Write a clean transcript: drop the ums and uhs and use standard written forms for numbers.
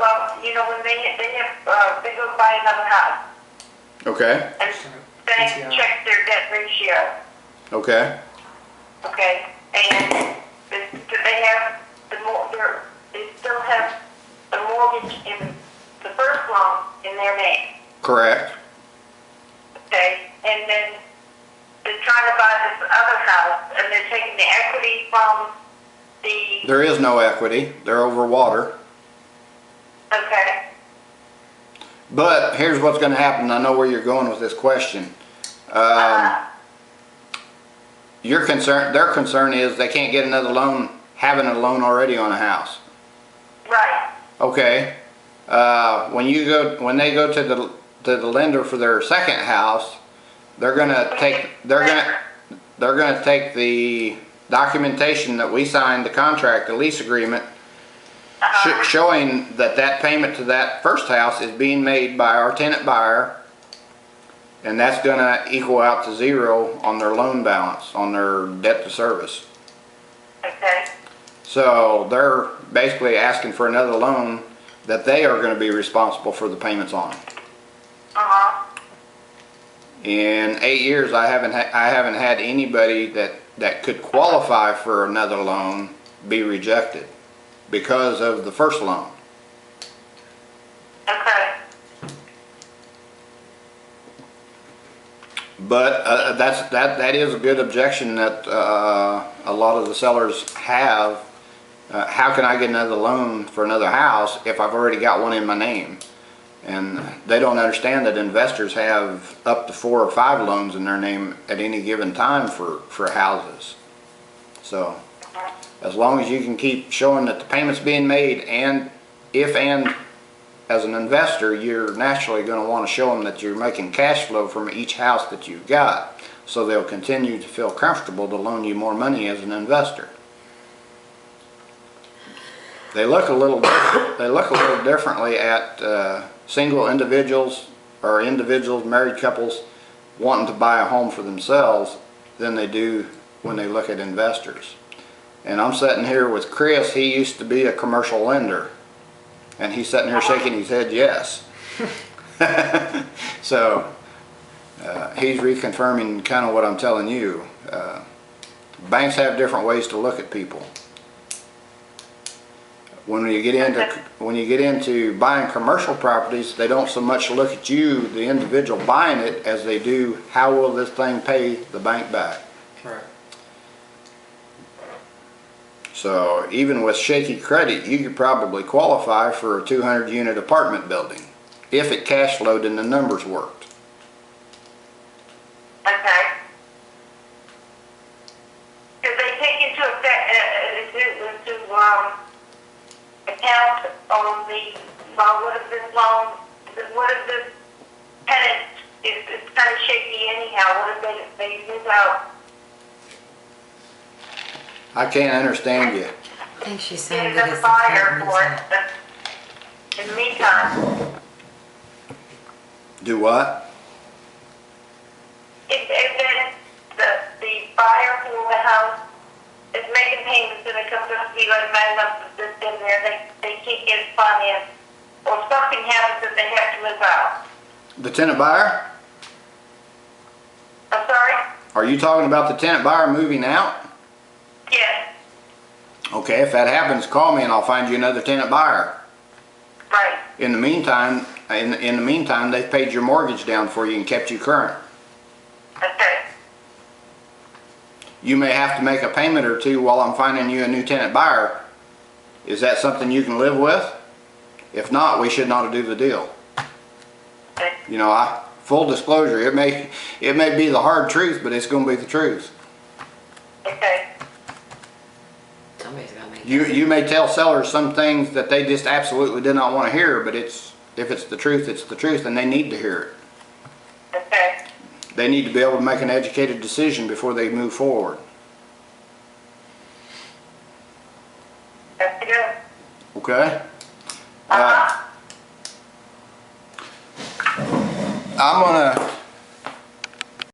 Well, you know, when they go buy another house Okay. and they check their debt ratio. Okay. Okay, and they have they still have the mortgage in the first loan in their name. Correct. Okay, and then they're trying to buy this other house, and they're taking the equity from the. There is no equity. They're over water. Okay. But here's what's going to happen. I know where you're going with this question. Their concern is they can't get another loan, having a loan already on a house. Right. Okay. When they go to the lender for their second house, they're gonna take the documentation that we signed, the contract, the lease agreement, showing that payment to that first house is being made by our tenant buyer, and that's gonna equal out to zero on their loan balance, on their debt to service. Okay. So they're basically asking for another loan that they are going to be responsible for the payments on. In 8 years, I haven't had anybody that could qualify for another loan be rejected because of the first loan. Okay. But that is a good objection that a lot of the sellers have. How can I get another loan for another house if I've already got one in my name? And they don't understand that investors have up to 4 or 5 loans in their name at any given time for houses. So as long as you can keep showing that the payment's being made, and as an investor, you're naturally going to want to show them that you're making cash flow from each house that you've got, so they'll continue to feel comfortable to loan you more money as an investor. They look a little differently at single individuals or married couples wanting to buy a home for themselves than they do when they look at investors. And I'm sitting here with Chris. He used to be a commercial lender, and he's sitting here shaking his head yes. So he's reconfirming kind of what I'm telling you. Banks have different ways to look at people. When you get into buying commercial properties, they don't so much look at you, the individual buying it, as they do how will this thing pay the bank back. Right. So even with shaky credit, you could probably qualify for a 200-unit apartment building if it cash flowed and the numbers worked. Okay. Did they take into account on what if this loan, what if this tenant is kind of shaky anyhow? What if they move out? I can't understand you. I think she's saying There's that a it's buyer the for tenant. it. In the meantime, Do what? if the buyer for the house is making payments and it comes up to be like $9 in there, they can't get it financed, or something happens that they have to move out. The tenant buyer? I'm sorry? Are you talking about the tenant buyer moving out? Yes. Okay, if that happens, call me and I'll find you another tenant buyer. Right. In the meantime, they've paid your mortgage down for you and kept you current. Okay. You may have to make a payment or two while I'm finding you a new tenant buyer. Is that something you can live with? If not, we should not do the deal. Okay. You know, full disclosure, it may be the hard truth, but it's going to be the truth. Okay. Somebody's got to make You may tell sellers some things that they just absolutely did not want to hear, but if it's the truth, it's the truth, and they need to hear it. Okay. They need to be able to make an educated decision before they move forward. That's good. Okay?